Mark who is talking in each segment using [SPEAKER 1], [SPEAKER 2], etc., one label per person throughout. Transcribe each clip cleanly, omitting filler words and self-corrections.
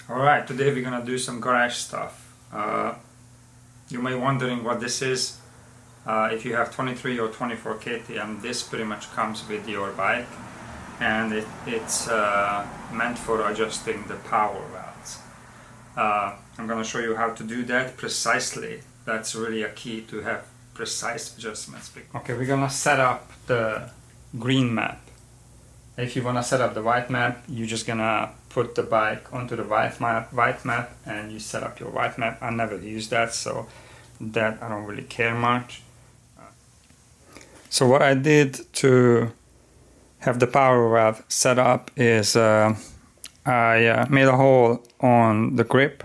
[SPEAKER 1] Alright, today we're gonna do some garage stuff. You may be wondering what this is. If you have 23 or 24 KTM, this pretty much comes with your bike, and it's meant for adjusting the power valves. I'm gonna show you how to do that precisely. That's really a key, to have precise adjustments. Okay, we're gonna set up the green map. If you want to set up the white map, you're just gonna put the bike onto the white map and you set up your white map. I never use that, so that I don't really care much. So what I did to have the power valve set up is I made a hole on the grip,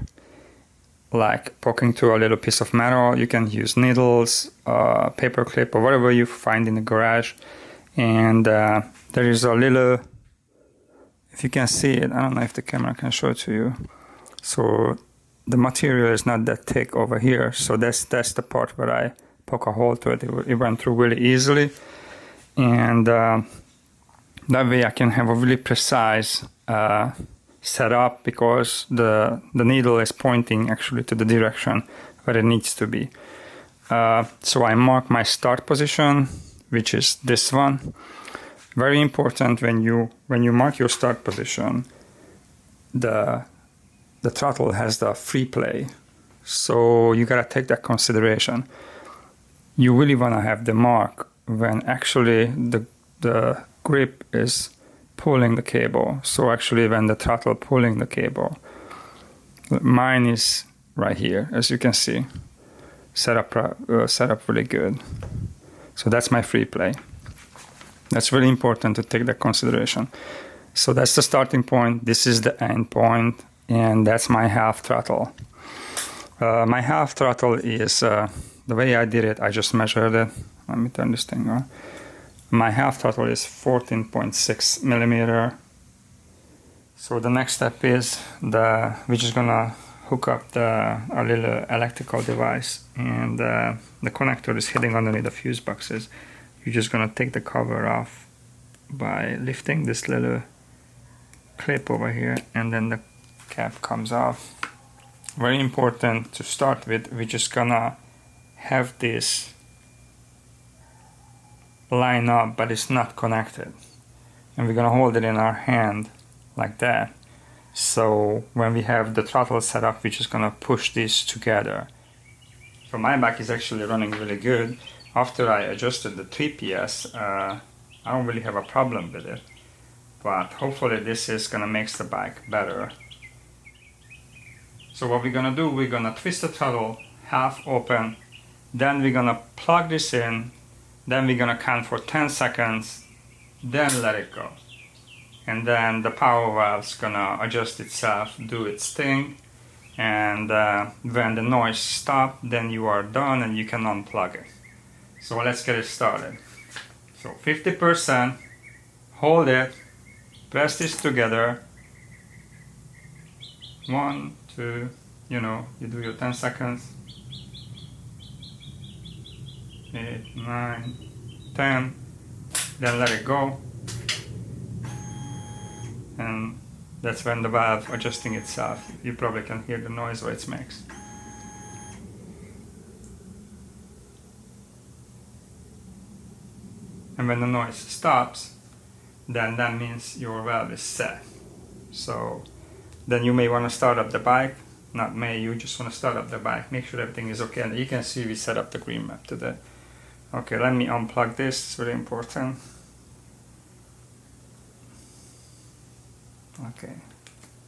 [SPEAKER 1] like poking through a little piece of metal. You can use needles, paper clip, or whatever you find in the garage. And there is a little, if you can see it, I don't know if the camera can show it to you. So the material is not that thick over here, so that's the part where I poke a hole to it. It went through really easily, and that way I can have a really precise setup, because the needle is pointing actually to the direction where it needs to be. So I mark my start position, which is this one. Very important, when you mark your start position, the throttle has the free play, so you gotta take that consideration. You really wanna have the mark when actually the grip is pulling the cable. So actually when the throttle pulling the cable, mine is right here, as you can see, set up really good. So that's my free play. That's really important to take that consideration. So that's the starting point, this is the end point, and that's my half throttle. My half throttle is, the way I did it, I just measured it. Let me turn this thing on. My half throttle is 14.6 millimeter. So the next step is, we're just gonna hook up a little electrical device, and the connector is hidden underneath the fuse boxes. You're just gonna take the cover off by lifting this little clip over here, and then the cap comes off. Very important to start with, we're just gonna have this line up, but it's not connected. And we're gonna hold it in our hand like that. So when we have the throttle set up, we're just gonna push these together. So my bike is actually running really good. After I adjusted the 3PS, I don't really have a problem with it. But hopefully this is gonna make the bike better. So what we're gonna do, we're gonna twist the throttle half open, then we're gonna plug this in, then we're gonna count for 10 seconds, then let it go. And then the power valve's gonna adjust itself, do its thing, and when the noise stops, then you are done and you can unplug it. So let's get it started. So 50%, hold it, press this together, 1, 2, you do your 10 seconds, 8, 9, 10, then let it go. And that's when the valve adjusting itself. You probably can hear the noise what it makes. And when the noise stops, then that means your valve is set. So then you may want to start up the bike. Not may, you just want to start up the bike. Make sure everything is okay. And you can see we set up the green map today. Okay, let me unplug this, it's very important. Okay,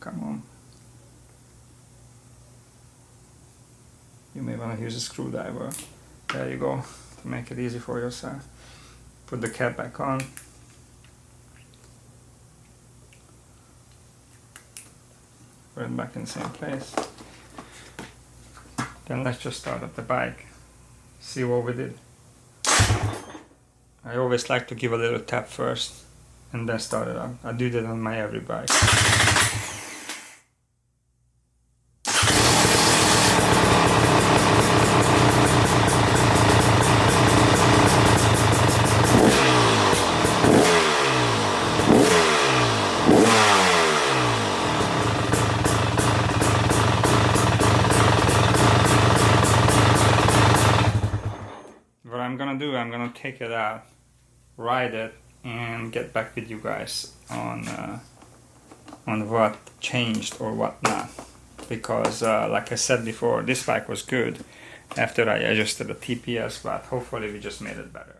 [SPEAKER 1] come on. You may want to use a screwdriver. There you go, to make it easy for yourself. Put the cap back on. Put it back in the same place. Then let's just start up the bike. See what we did. I always like to give a little tap first and then start it up. I do that on my every bike. I'm gonna do, I'm gonna take it out, ride it, and get back with you guys on what changed or what not. Because like I said before, this bike was good after I adjusted the TPS, but hopefully we just made it better.